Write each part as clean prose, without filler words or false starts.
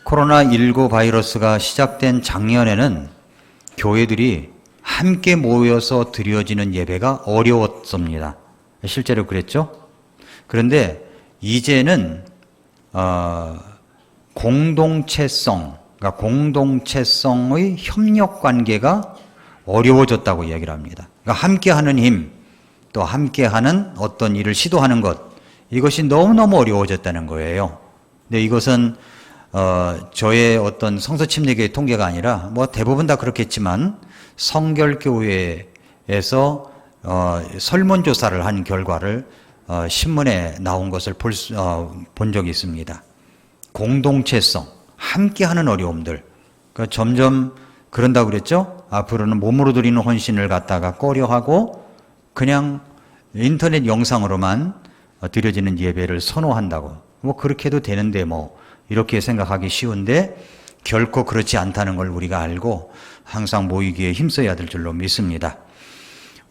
코로나19 바이러스가 시작된 작년에는 교회들이 함께 모여서 드려지는 예배가 어려웠습니다. 실제로 그랬죠? 그런데 이제는 공동체성, 그러니까 공동체성의 협력 관계가 어려워졌다고 이야기를 합니다. 그러니까 함께하는 힘, 또 함께하는 어떤 일을 시도하는 것, 이것이 너무너무 어려워졌다는 거예요. 근데 이것은 저의 어떤 성서 침례교의 통계가 아니라 뭐 대부분 다 그렇겠지만 성결교회에서 설문조사를 한 결과를 신문에 나온 것을 본 적이 있습니다. 공동체성, 함께하는 어려움들. 그러니까 점점 그런다고 그랬죠? 앞으로는 몸으로 드리는 헌신을 갖다가 꺼려하고 그냥 인터넷 영상으로만 드려지는 예배를 선호한다고. 뭐 그렇게 해도 되는데 뭐 이렇게 생각하기 쉬운데 결코 그렇지 않다는 걸 우리가 알고 항상 모이기에 힘써야 될 줄로 믿습니다.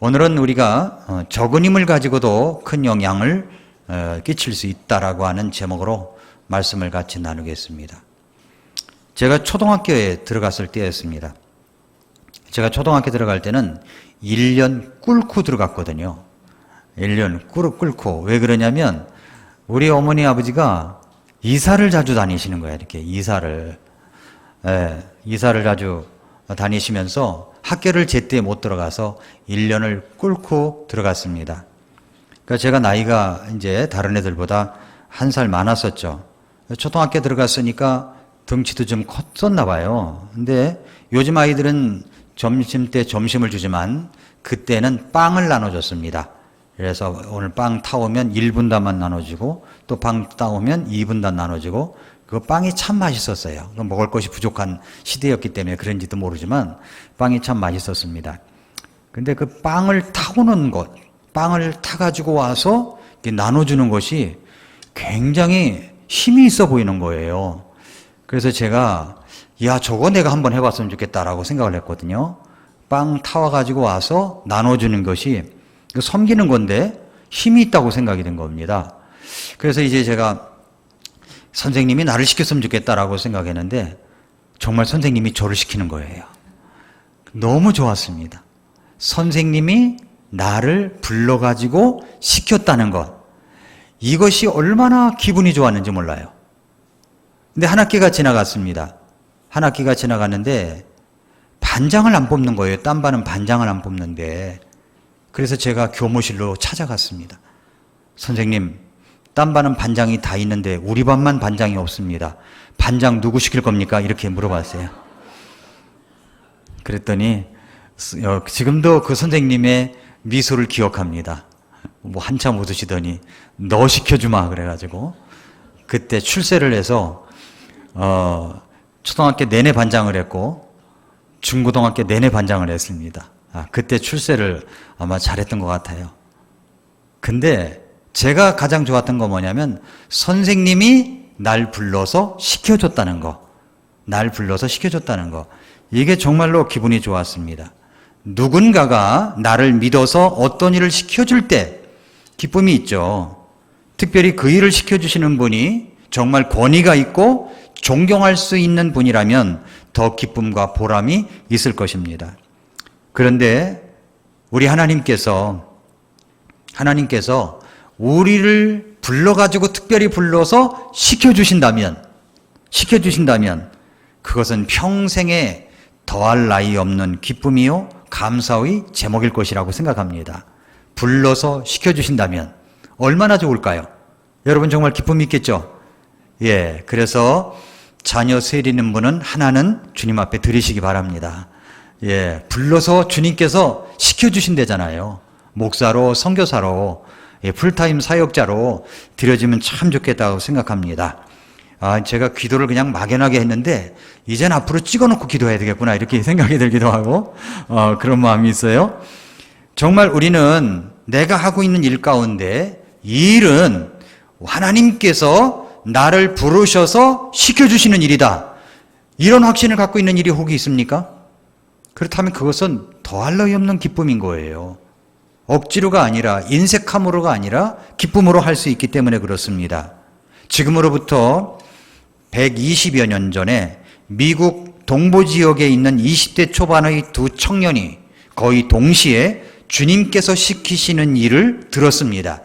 오늘은 우리가 적은 힘을 가지고도 큰 영향을 끼칠 수 있다라고 하는 제목으로 말씀을 같이 나누겠습니다. 제가 초등학교에 들어갔을 때였습니다. 제가 초등학교 들어갈 때는 1년 꿇고 들어갔거든요. 1년 꿇고. 왜 그러냐면 우리 어머니 아버지가 이사를 자주 다니시는 거예요. 이렇게 이사를 자주 다니시면서 학교를 제때 못 들어가서 1년을 꿇고 들어갔습니다. 그러니까 제가 나이가 이제 다른 애들보다 1살 많았었죠. 초등학교 들어갔으니까 덩치도 좀 컸었나 봐요. 근데 요즘 아이들은 점심 때 점심을 주지만 그때는 빵을 나눠줬습니다. 그래서 오늘 빵 타오면 1분단만 나눠주고 또 빵 타오면 2분단 나눠주고 그 빵이 참 맛있었어요. 먹을 것이 부족한 시대였기 때문에 그런지도 모르지만 빵이 참 맛있었습니다. 근데 그 빵을 타오는 것, 빵을 타가지고 와서 나눠주는 것이 굉장히 힘이 있어 보이는 거예요. 그래서 제가 야 저거 내가 한번 해봤으면 좋겠다라고 생각을 했거든요. 빵 타와가지고 와서 나눠주는 것이 섬기는 건데 힘이 있다고 생각이 된 겁니다. 그래서 이제 제가 선생님이 나를 시켰으면 좋겠다라고 생각했는데 정말 선생님이 저를 시키는 거예요. 너무 좋았습니다. 선생님이 나를 불러가지고 시켰다는 것. 이것이 얼마나 기분이 좋았는지 몰라요. 근데 한 학기가 지나갔습니다. 한 학기가 지나갔는데 반장을 안 뽑는 거예요. 딴 반은 반장을 안 뽑는데. 그래서 제가 교무실로 찾아갔습니다. 선생님, 딴 반은 반장이 다 있는데 우리 반만 반장이 없습니다. 반장 누구 시킬 겁니까? 이렇게 물어봤어요. 그랬더니 지금도 그 선생님의 미소를 기억합니다. 뭐 한참 웃으시더니 너 시켜주마 그래가지고 그때 출세를 해서 초등학교 내내 반장을 했고 중고등학교 내내 반장을 했습니다. 그때 출세를 아마 잘했던 것 같아요. 근데 제가 가장 좋았던 건 뭐냐면 선생님이 날 불러서 시켜줬다는 거. 날 불러서 시켜줬다는 거. 이게 정말로 기분이 좋았습니다. 누군가가 나를 믿어서 어떤 일을 시켜줄 때 기쁨이 있죠. 특별히 그 일을 시켜주시는 분이 정말 권위가 있고 존경할 수 있는 분이라면 더 기쁨과 보람이 있을 것입니다. 그런데 우리 하나님께서 우리를 불러가지고 특별히 불러서 시켜주신다면 그것은 평생에 더할 나위 없는 기쁨이요 감사의 제목일 것이라고 생각합니다. 불러서 시켜주신다면 얼마나 좋을까요? 여러분 정말 기쁨이 있겠죠? 예, 그래서 자녀 세리는 분은 하나는 주님 앞에 드리시기 바랍니다. 예, 불러서 주님께서 시켜주신대잖아요. 목사로, 선교사로, 예, 풀타임 사역자로 드려지면 참 좋겠다고 생각합니다. 제가 기도를 그냥 막연하게 했는데 이젠 앞으로 찍어놓고 기도해야 되겠구나 이렇게 생각이 들기도 하고 그런 마음이 있어요. 정말 우리는 내가 하고 있는 일 가운데 이 일은 하나님께서 나를 부르셔서 시켜주시는 일이다. 이런 확신을 갖고 있는 일이 혹이 있습니까? 그렇다면 그것은 더할 나위 없는 기쁨인 거예요. 억지로가 아니라 인색함으로가 아니라 기쁨으로 할 수 있기 때문에 그렇습니다. 지금으로부터 120여 년 전에 미국 동부 지역에 있는 20대 초반의 두 청년이 거의 동시에 주님께서 시키시는 일을 들었습니다.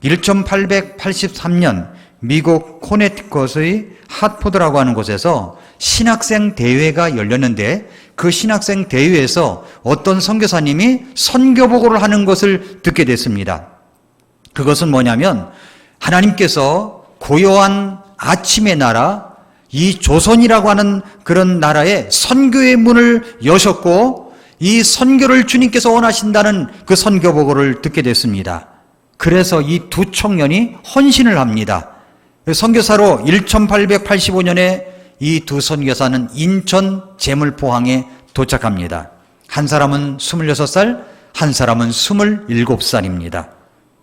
1883년 미국 코네티컷의 핫포드라고 하는 곳에서 신학생 대회가 열렸는데 그 신학생 대회에서 어떤 선교사님이 선교보고를 하는 것을 듣게 됐습니다. 그것은 뭐냐면 하나님께서 고요한 아침의 나라, 이 조선이라고 하는 그런 나라에 선교의 문을 여셨고 이 선교를 주님께서 원하신다는 그 선교보고를 듣게 됐습니다. 그래서 이 두 청년이 헌신을 합니다. 선교사로 1885년에 이 두 선교사는 인천 제물포항에 도착합니다. 한 사람은 26살, 한 사람은 27살입니다.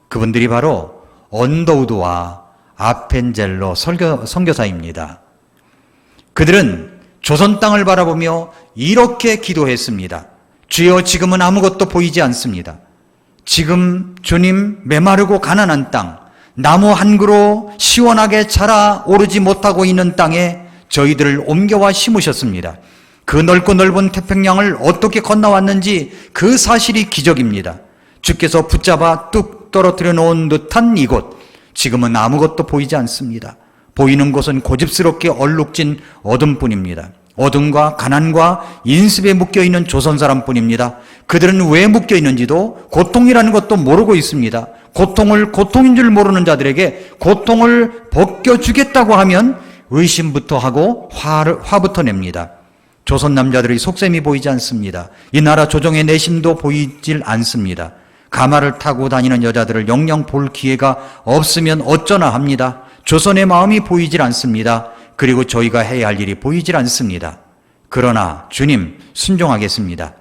그분들이 바로 언더우드와 아펜젤로 선교사입니다. 그들은 조선 땅을 바라보며 이렇게 기도했습니다. 주여, 지금은 아무것도 보이지 않습니다. 지금 주님, 메마르고 가난한 땅, 나무 한 그루 시원하게 자라 오르지 못하고 있는 땅에 저희들을 옮겨와 심으셨습니다. 그 넓고 넓은 태평양을 어떻게 건너왔는지 그 사실이 기적입니다. 주께서 붙잡아 뚝 떨어뜨려 놓은 듯한 이곳, 지금은 아무것도 보이지 않습니다. 보이는 곳은 고집스럽게 얼룩진 어둠뿐입니다. 어둠과 가난과 인습에 묶여있는 조선 사람뿐입니다. 그들은 왜 묶여있는지도 고통이라는 것도 모르고 있습니다. 고통을 고통인 줄 모르는 자들에게 고통을 벗겨주겠다고 하면 의심부터 하고 화부터 냅니다. 조선 남자들의 속셈이 보이지 않습니다. 이 나라 조정의 내심도 보이질 않습니다. 가마를 타고 다니는 여자들을 영영 볼 기회가 없으면 어쩌나 합니다. 조선의 마음이 보이질 않습니다. 그리고 저희가 해야 할 일이 보이질 않습니다. 그러나 주님, 순종하겠습니다.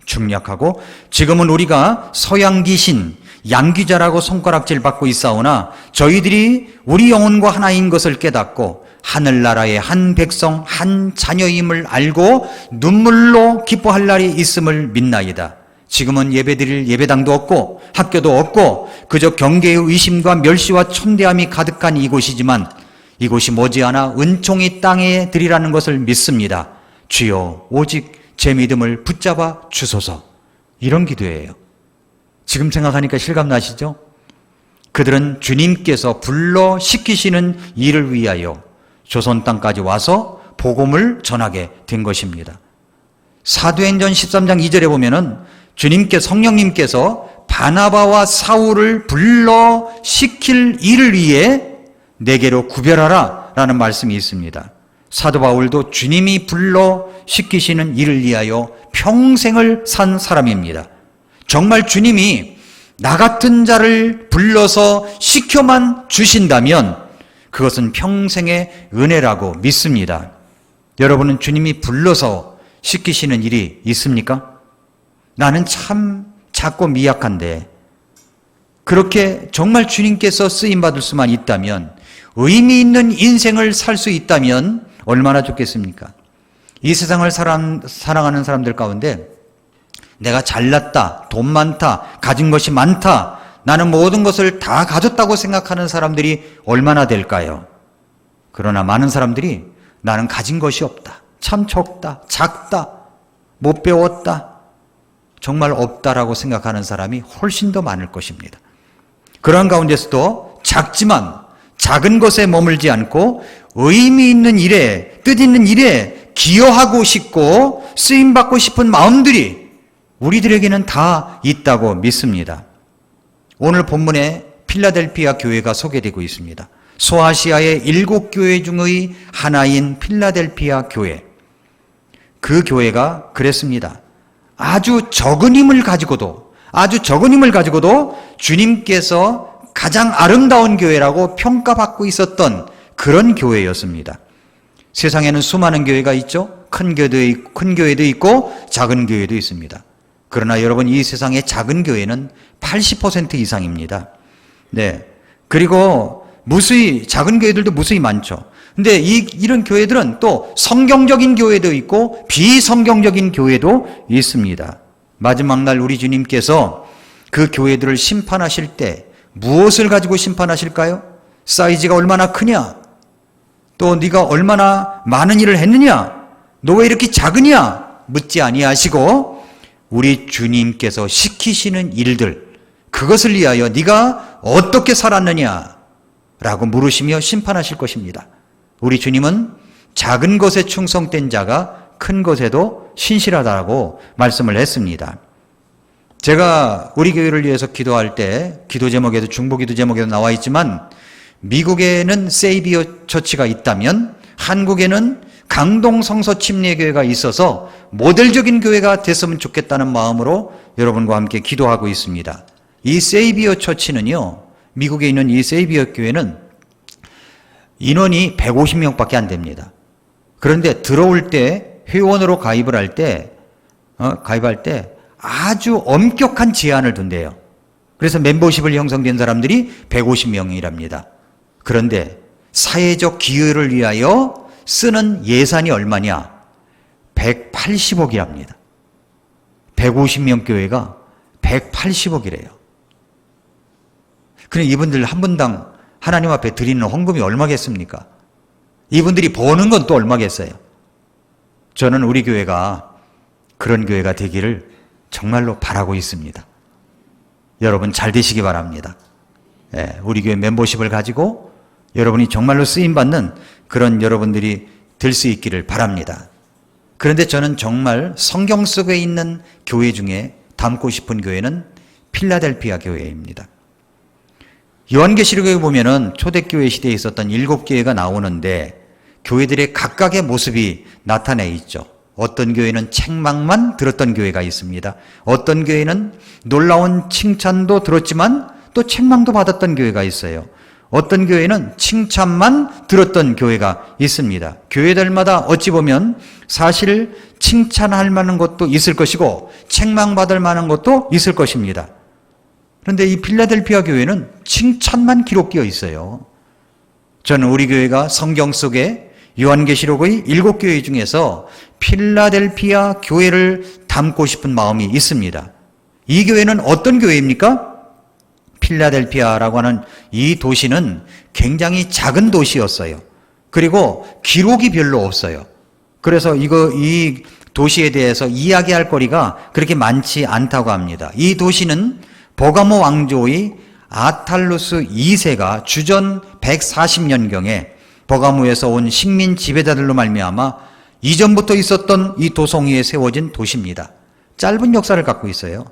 중략하고 지금은 우리가 서양 귀신, 양귀자라고 손가락질 받고 있사오나 저희들이 우리 영혼과 하나인 것을 깨닫고 하늘나라의 한 백성, 한 자녀임을 알고 눈물로 기뻐할 날이 있음을 믿나이다. 지금은 예배드릴 예배당도 없고 학교도 없고 그저 경계의 의심과 멸시와 천대함이 가득한 이곳이지만 이곳이 머지않아 은총이 땅에 들이라는 것을 믿습니다. 주여, 오직 제 믿음을 붙잡아 주소서. 이런 기도예요. 지금 생각하니까 실감나시죠? 그들은 주님께서 불러 시키시는 일을 위하여 조선 땅까지 와서 복음을 전하게 된 것입니다. 사도행전 13장 2절에 보면은 성령님께서 바나바와 사울을 불러 시킬 일을 위해 내게로 구별하라 라는 말씀이 있습니다. 사도 바울도 주님이 불러 시키시는 일을 위하여 평생을 산 사람입니다. 정말 주님이 나 같은 자를 불러서 시켜만 주신다면 그것은 평생의 은혜라고 믿습니다. 여러분은 주님이 불러서 시키시는 일이 있습니까? 나는 참 작고 미약한데 그렇게 정말 주님께서 쓰임받을 수만 있다면, 의미 있는 인생을 살 수 있다면 얼마나 좋겠습니까? 이 세상을 사랑하는 사람들 가운데 내가 잘났다, 돈 많다, 가진 것이 많다, 나는 모든 것을 다 가졌다고 생각하는 사람들이 얼마나 될까요? 그러나 많은 사람들이 나는 가진 것이 없다, 참 적다, 작다, 못 배웠다, 정말 없다라고 생각하는 사람이 훨씬 더 많을 것입니다. 그러한 가운데서도 작지만 작은 것에 머물지 않고 의미 있는 일에, 뜻 있는 일에 기여하고 싶고 쓰임받고 싶은 마음들이 우리들에게는 다 있다고 믿습니다. 오늘 본문에 필라델피아 교회가 소개되고 있습니다. 소아시아의 7교회 중의 하나인 필라델피아 교회. 그 교회가 그랬습니다. 아주 적은 힘을 가지고도 주님께서 가장 아름다운 교회라고 평가받고 있었던 그런 교회였습니다. 세상에는 수많은 교회가 있죠. 큰 교회도 있고 작은 교회도 있습니다. 그러나 여러분, 이 세상의 작은 교회는 80% 이상입니다. 네. 그리고 작은 교회들도 무수히 많죠. 근데 이런 교회들은 또 성경적인 교회도 있고 비성경적인 교회도 있습니다. 마지막 날 우리 주님께서 그 교회들을 심판하실 때 무엇을 가지고 심판하실까요? 사이즈가 얼마나 크냐? 또 네가 얼마나 많은 일을 했느냐? 너 왜 이렇게 작으냐? 묻지 아니하시고 우리 주님께서 시키시는 일들, 그것을 위하여 네가 어떻게 살았느냐? 라고 물으시며 심판하실 것입니다. 우리 주님은 작은 것에 충성된 자가 큰 것에도 신실하다고 말씀을 했습니다. 제가 우리 교회를 위해서 기도할 때 기도 제목에도 중보기도 제목에도 나와 있지만 미국에는 세이비어 처치가 있다면 한국에는 강동 성서 침례교회가 있어서 모델적인 교회가 됐으면 좋겠다는 마음으로 여러분과 함께 기도하고 있습니다. 이 세이비어 처치는요, 미국에 있는 이 세이비어 교회는 인원이 150명밖에 안 됩니다. 그런데 들어올 때 회원으로 가입할 때 아주 엄격한 제한을 둔대요. 그래서 멤버십을 형성된 사람들이 150명이랍니다. 그런데 사회적 기여를 위하여 쓰는 예산이 얼마냐? 180억이랍니다. 150명 교회가 180억이래요. 그럼 이분들 한 분당 하나님 앞에 드리는 헌금이 얼마겠습니까? 이분들이 버는 건 또 얼마겠어요? 저는 우리 교회가 그런 교회가 되기를 정말로 바라고 있습니다. 여러분 잘 되시기 바랍니다. 우리 교회 멤버십을 가지고 여러분이 정말로 쓰임받는 그런 여러분들이 될 수 있기를 바랍니다. 그런데 저는 정말 성경 속에 있는 교회 중에 담고 싶은 교회는 필라델피아 교회입니다. 요한계시록에 보면은 초대교회 시대에 있었던 7교회가 나오는데 교회들의 각각의 모습이 나타내 있죠. 어떤 교회는 책망만 들었던 교회가 있습니다. 어떤 교회는 놀라운 칭찬도 들었지만 또 책망도 받았던 교회가 있어요. 어떤 교회는 칭찬만 들었던 교회가 있습니다. 교회들마다 어찌 보면 사실 칭찬할 만한 것도 있을 것이고 책망받을 만한 것도 있을 것입니다. 그런데 이 필라델피아 교회는 칭찬만 기록되어 있어요. 저는 우리 교회가 성경 속에 요한계시록의 7교회 중에서 필라델피아 교회를 담고 싶은 마음이 있습니다. 이 교회는 어떤 교회입니까? 필라델피아라고 하는 이 도시는 굉장히 작은 도시였어요. 그리고 기록이 별로 없어요. 그래서 이 도시에 대해서 이야기할 거리가 그렇게 많지 않다고 합니다. 이 도시는 버가모 왕조의 아탈루스 2세가 주전 140년경에 버가모에서 온 식민 지배자들로 말미암아 이전부터 있었던 이 도성 위에 세워진 도시입니다. 짧은 역사를 갖고 있어요.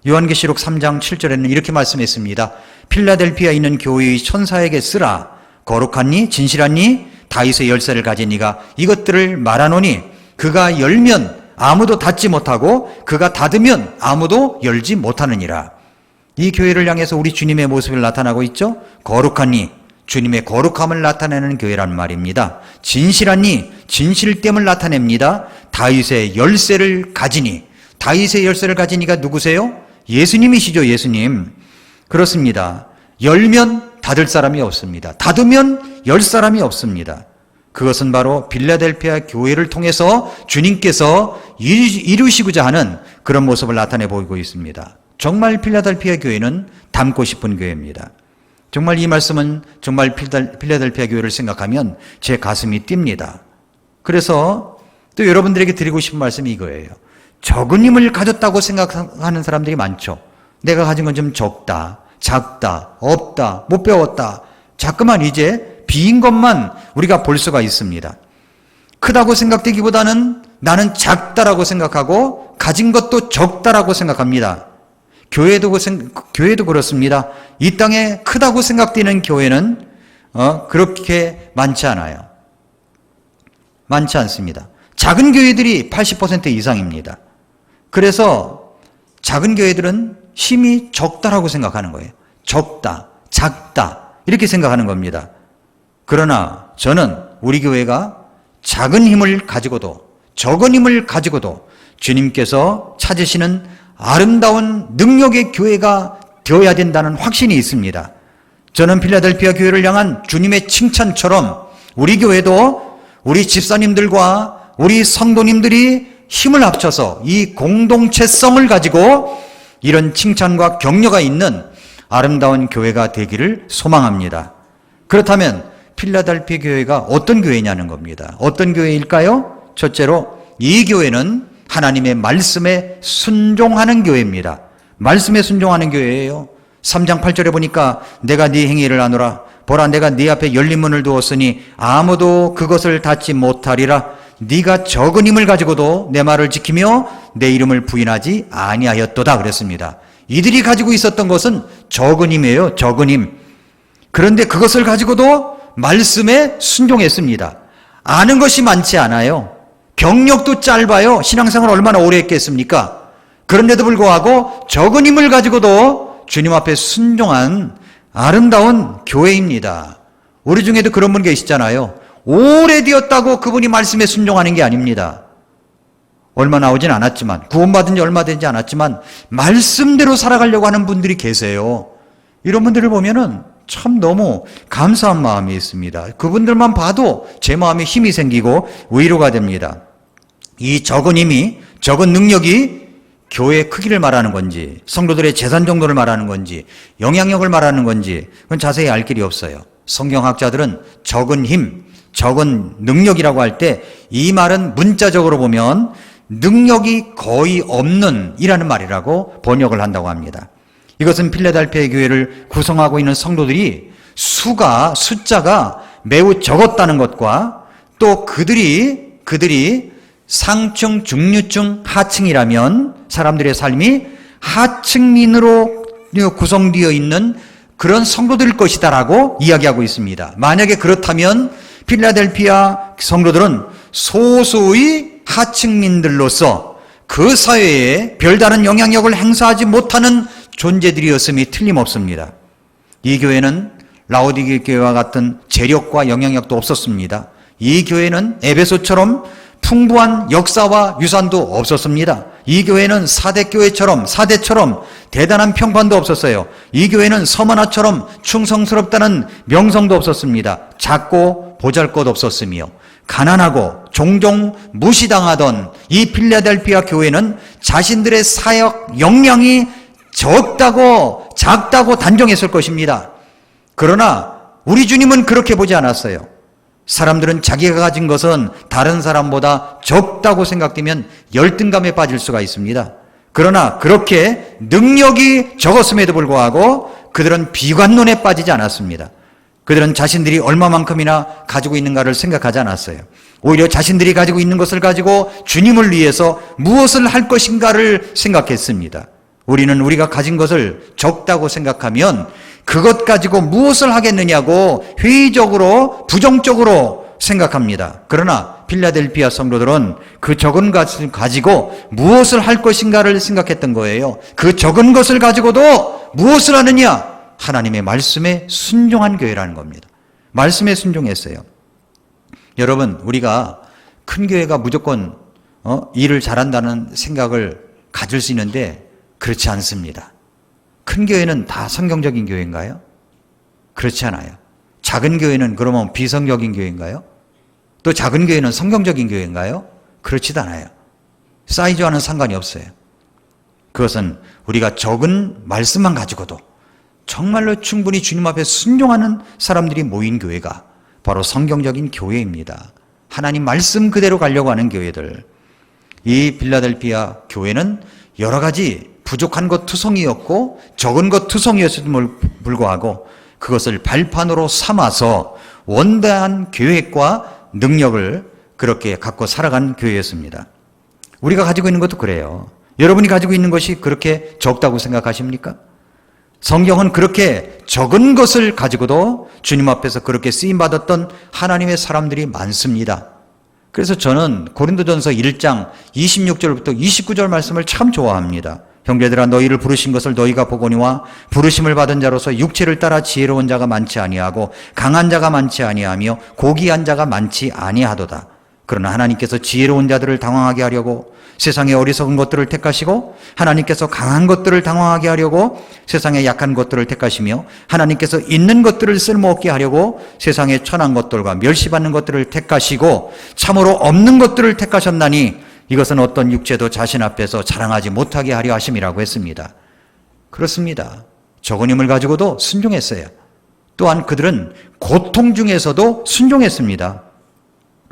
요한계시록 3장 7절에는 이렇게 말씀했습니다. 필라델피아에 있는 교회의 천사에게 쓰라. 거룩하니 진실하니 다윗의 열쇠를 가진 이가 이것들을 말하노니 그가 열면 아무도 닫지 못하고 그가 닫으면 아무도 열지 못하느니라. 이 교회를 향해서 우리 주님의 모습을 나타나고 있죠. 거룩하니 주님의 거룩함을 나타내는 교회란 말입니다. 진실하니 진실됨을 나타냅니다. 다윗의 열쇠를 가지니 다윗의 열쇠를 가진 이가 누구세요? 예수님이시죠. 예수님. 그렇습니다. 열면 닫을 사람이 없습니다. 닫으면 열 사람이 없습니다. 그것은 바로 필라델피아 교회를 통해서 주님께서 이루시고자 하는 그런 모습을 나타내 보이고 있습니다. 정말 필라델피아 교회는 닮고 싶은 교회입니다. 정말 이 말씀은 정말 필라델피아 교회를 생각하면 제 가슴이 뜁니다. 그래서 또 여러분들에게 드리고 싶은 말씀이 이거예요. 적은 힘을 가졌다고 생각하는 사람들이 많죠. 내가 가진 건 좀 적다, 작다, 없다, 못 배웠다. 자꾸만 이제 비인 것만 우리가 볼 수가 있습니다. 크다고 생각되기보다는 나는 작다라고 생각하고 가진 것도 적다라고 생각합니다. 교회도 그렇습니다. 이 땅에 크다고 생각되는 교회는 그렇게 많지 않아요. 많지 않습니다. 작은 교회들이 80% 이상입니다. 그래서 작은 교회들은 힘이 적다라고 생각하는 거예요. 적다, 작다 이렇게 생각하는 겁니다. 그러나 저는 우리 교회가 작은 힘을 가지고도 적은 힘을 가지고도 주님께서 찾으시는 아름다운 능력의 교회가 되어야 된다는 확신이 있습니다. 저는 필라델피아 교회를 향한 주님의 칭찬처럼 우리 교회도 우리 집사님들과 우리 성도님들이 힘을 합쳐서 이 공동체성을 가지고 이런 칭찬과 격려가 있는 아름다운 교회가 되기를 소망합니다. 그렇다면 필라델피아 교회가 어떤 교회냐는 겁니다. 어떤 교회일까요? 첫째로 이 교회는 하나님의 말씀에 순종하는 교회입니다. 말씀에 순종하는 교회예요. 3장 8절에 보니까 내가 네 행위를 아노라. 보라 내가 네 앞에 열린 문을 두었으니 아무도 그것을 닫지 못하리라. 네가 적은 힘을 가지고도 내 말을 지키며 내 이름을 부인하지 아니하였도다 그랬습니다. 이들이 가지고 있었던 것은 적은 힘이에요. 적은 힘. 그런데 그것을 가지고도 말씀에 순종했습니다. 아는 것이 많지 않아요. 경력도 짧아요. 신앙생활 얼마나 오래 했겠습니까? 그런데도 불구하고 적은 힘을 가지고도 주님 앞에 순종한 아름다운 교회입니다. 우리 중에도 그런 분 계시잖아요. 오래되었다고 그분이 말씀에 순종하는 게 아닙니다. 얼마 나오진 않았지만, 구원받은 지 얼마 되지 않았지만 말씀대로 살아가려고 하는 분들이 계세요. 이런 분들을 보면은 참 너무 감사한 마음이 있습니다. 그분들만 봐도 제 마음에 힘이 생기고 위로가 됩니다. 이 적은 힘이, 적은 능력이 교회의 크기를 말하는 건지, 성도들의 재산 정도를 말하는 건지, 영향력을 말하는 건지 그건 자세히 알 길이 없어요. 성경학자들은 적은 힘, 적은 능력이라고 할 때 이 말은 문자적으로 보면 능력이 거의 없는 이라는 말이라고 번역을 한다고 합니다. 이것은 필라델피아 교회를 구성하고 있는 성도들이 숫자가 매우 적었다는 것과 또 그들이 상층, 중류층, 하층이라면 사람들의 삶이 하층민으로 구성되어 있는 그런 성도들일 것이다라고 이야기하고 있습니다. 만약에 그렇다면 필라델피아 성도들은 소수의 하층민들로서 그 사회에 별다른 영향력을 행사하지 못하는 존재들이었음이 틀림없습니다. 이 교회는 라오디게 교회와 같은 재력과 영향력도 없었습니다. 이 교회는 에베소처럼 풍부한 역사와 유산도 없었습니다. 이 교회는 사대처럼 대단한 평판도 없었어요. 이 교회는 서머나처럼 충성스럽다는 명성도 없었습니다. 작고 보잘것 없었으며 가난하고 종종 무시당하던 이 필라델피아 교회는 자신들의 사역 역량이 작다고 단정했을 것입니다. 그러나 우리 주님은 그렇게 보지 않았어요. 사람들은 자기가 가진 것은 다른 사람보다 적다고 생각되면 열등감에 빠질 수가 있습니다. 그러나 그렇게 능력이 적었음에도 불구하고 그들은 비관론에 빠지지 않았습니다. 그들은 자신들이 얼마만큼이나 가지고 있는가를 생각하지 않았어요. 오히려 자신들이 가지고 있는 것을 가지고 주님을 위해서 무엇을 할 것인가를 생각했습니다. 우리는 우리가 가진 것을 적다고 생각하면 그것 가지고 무엇을 하겠느냐고 회의적으로 부정적으로 생각합니다. 그러나 필라델피아 성도들은 그 적은 것을 가지고 무엇을 할 것인가를 생각했던 거예요. 그 적은 것을 가지고도 무엇을 하느냐? 하나님의 말씀에 순종한 교회라는 겁니다. 말씀에 순종했어요. 여러분, 우리가 큰 교회가 무조건 일을 잘한다는 생각을 가질 수 있는데 그렇지 않습니다. 큰 교회는 다 성경적인 교회인가요? 그렇지 않아요. 작은 교회는 그러면 비성경적인 교회인가요? 또 작은 교회는 성경적인 교회인가요? 그렇지도 않아요. 사이즈와는 상관이 없어요. 그것은 우리가 적은 말씀만 가지고도 정말로 충분히 주님 앞에 순종하는 사람들이 모인 교회가 바로 성경적인 교회입니다. 하나님 말씀 그대로 가려고 하는 교회들. 이 필라델피아 교회는 여러 가지 부족한 것 투성이었고 적은 것 투성이었음을 불구하고 그것을 발판으로 삼아서 원대한 계획과 능력을 그렇게 갖고 살아간 교회였습니다. 우리가 가지고 있는 것도 그래요. 여러분이 가지고 있는 것이 그렇게 적다고 생각하십니까? 성경은 그렇게 적은 것을 가지고도 주님 앞에서 그렇게 쓰임받았던 하나님의 사람들이 많습니다. 그래서 저는 고린도전서 1장 26절부터 29절 말씀을 참 좋아합니다. 형제들아 너희를 부르신 것을 너희가 보거니와 부르심을 받은 자로서 육체를 따라 지혜로운 자가 많지 아니하고 강한 자가 많지 아니하며 고귀한 자가 많지 아니하도다. 그러나 하나님께서 지혜로운 자들을 당황하게 하려고 세상의 어리석은 것들을 택하시고 하나님께서 강한 것들을 당황하게 하려고 세상의 약한 것들을 택하시며 하나님께서 있는 것들을 쓸모없게 하려고 세상의 천한 것들과 멸시받는 것들을 택하시고 참으로 없는 것들을 택하셨나니 이것은 어떤 육체도 자신 앞에서 자랑하지 못하게 하려 하심이라고 했습니다. 그렇습니다. 적은 힘을 가지고도 순종했어요. 또한 그들은 고통 중에서도 순종했습니다.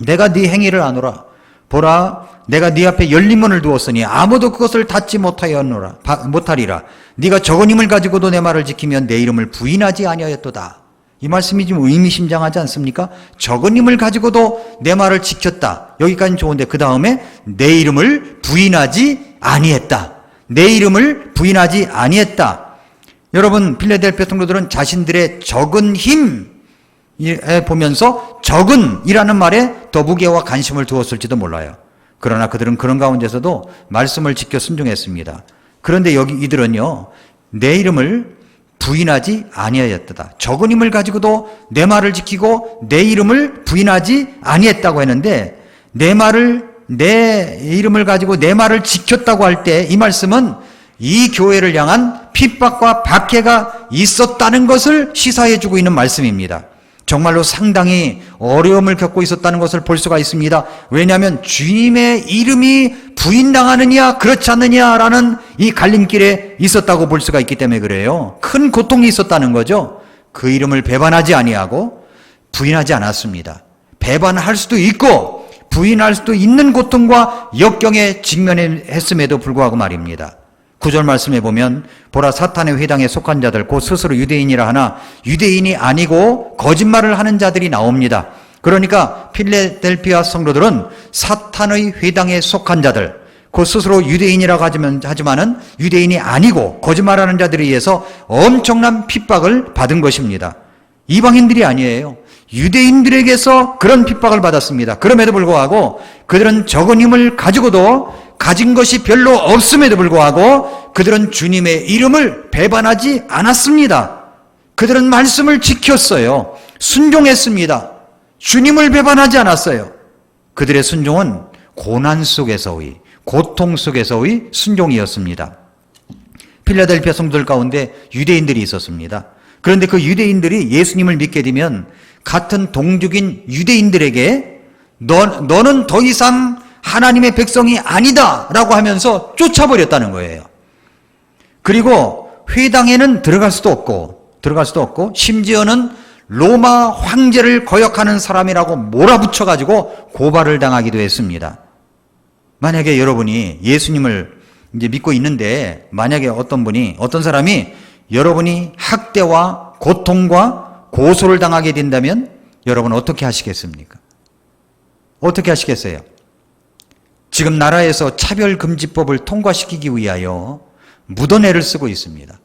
내가 네 행위를 아노라. 보라, 내가 네 앞에 열린 문을 두었으니 아무도 그것을 닫지 못하리라. 네가 적은 힘을 가지고도 내 말을 지키면 내 이름을 부인하지 아니하였도다. 이 말씀이 좀 의미심장하지 않습니까? 적은 힘을 가지고도 내 말을 지켰다. 여기까지는 좋은데 그 다음에 내 이름을 부인하지 아니했다. 내 이름을 부인하지 아니했다. 여러분, 필라델피아 성도들은 자신들의 적은 힘에 보면서 적은이라는 말에 더 무게와 관심을 두었을지도 몰라요. 그러나 그들은 그런 가운데서도 말씀을 지켜 순종했습니다. 그런데 여기 이들은요, 내 이름을 부인하지 아니하였다. 적은 힘을 가지고도 내 말을 지키고 내 이름을 부인하지 아니했다고 했는데, 내 이름을 가지고 내 말을 지켰다고 할 때 이 말씀은 이 교회를 향한 핍박과 박해가 있었다는 것을 시사해주고 있는 말씀입니다. 정말로 상당히 어려움을 겪고 있었다는 것을 볼 수가 있습니다. 왜냐하면 주님의 이름이 부인당하느냐 그렇지 않느냐라는 이 갈림길에 있었다고 볼 수가 있기 때문에 그래요. 큰 고통이 있었다는 거죠. 그 이름을 배반하지 아니하고 부인하지 않았습니다. 배반할 수도 있고 부인할 수도 있는 고통과 역경에 직면했음에도 불구하고 말입니다. 9절 말씀에 보면 보라, 사탄의 회당에 속한 자들 곧 스스로 유대인이라 하나 유대인이 아니고 거짓말을 하는 자들이 나옵니다. 그러니까 필라델피아 성도들은 사탄의 회당에 속한 자들, 곧 스스로 유대인이라고 하지만은 유대인이 아니고 거짓말하는 자들에 의해서 엄청난 핍박을 받은 것입니다. 이방인들이 아니에요. 유대인들에게서 그런 핍박을 받았습니다. 그럼에도 불구하고 그들은 적은 힘을 가지고도 가진 것이 별로 없음에도 불구하고 그들은 주님의 이름을 배반하지 않았습니다. 그들은 말씀을 지켰어요. 순종했습니다. 주님을 배반하지 않았어요. 그들의 순종은 고난 속에서의, 고통 속에서의 순종이었습니다. 필라델피아 성도들 가운데 유대인들이 있었습니다. 그런데 그 유대인들이 예수님을 믿게 되면 같은 동족인 유대인들에게 너는 더 이상 하나님의 백성이 아니다 라고 하면서 쫓아버렸다는 거예요. 그리고 회당에는 들어갈 수도 없고 심지어는 로마 황제를 거역하는 사람이라고 몰아붙여가지고 고발을 당하기도 했습니다. 만약에 여러분이 예수님을 이제 믿고 있는데 만약에 어떤 사람이 여러분이 학대와 고통과 고소를 당하게 된다면 여러분 어떻게 하시겠습니까? 어떻게 하시겠어요? 지금 나라에서 차별금지법을 통과시키기 위하여 무던애를 쓰고 있습니다.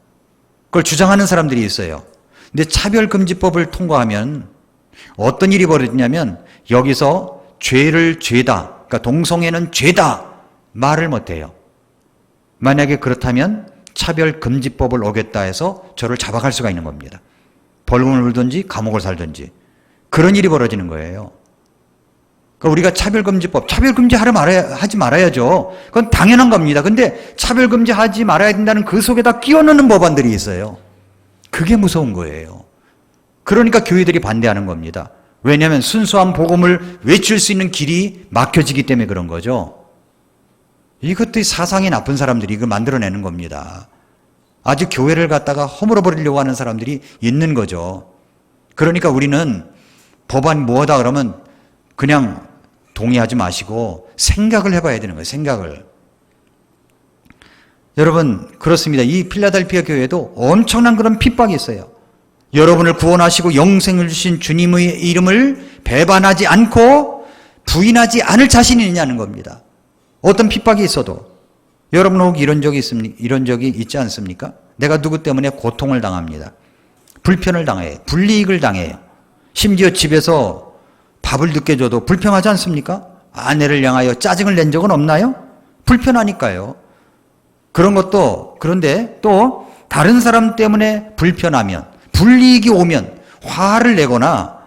그걸 주장하는 사람들이 있어요. 근데 차별금지법을 통과하면 어떤 일이 벌어지냐면 여기서 죄를 죄다, 그러니까 동성애는 죄다 말을 못해요. 만약에 그렇다면 차별금지법을 어겼다 해서 저를 잡아갈 수가 있는 겁니다. 벌금을 물든지 감옥을 살든지 그런 일이 벌어지는 거예요. 그러니까 우리가 차별금지법, 하지 말아야죠. 그건 당연한 겁니다. 근데 차별금지하지 말아야 된다는 그 속에다 끼워넣는 법안들이 있어요. 그게 무서운 거예요. 그러니까 교회들이 반대하는 겁니다. 왜냐하면 순수한 복음을 외칠 수 있는 길이 막혀지기 때문에 그런 거죠. 이것도 사상이 나쁜 사람들이 이걸 만들어내는 겁니다. 아주 교회를 갖다가 허물어 버리려고 하는 사람들이 있는 거죠. 그러니까 우리는 법안 뭐하다 그러면 그냥 동의하지 마시고 생각을 해봐야 되는 거예요. 생각을. 여러분 그렇습니다. 이 필라델피아 교회도 엄청난 그런 핍박이 있어요. 여러분을 구원하시고 영생을 주신 주님의 이름을 배반하지 않고 부인하지 않을 자신이 있냐는 겁니다. 어떤 핍박이 있어도. 여러분 혹 이런 적이 있지 않습니까? 내가 누구 때문에 고통을 당합니다. 불편을 당해요. 불이익을 당해요. 심지어 집에서 밥을 늦게 줘도 불평하지 않습니까? 아내를 향하여 짜증을 낸 적은 없나요? 불편하니까요. 그런데 또 다른 사람 때문에 불편하면, 불이익이 오면 화를 내거나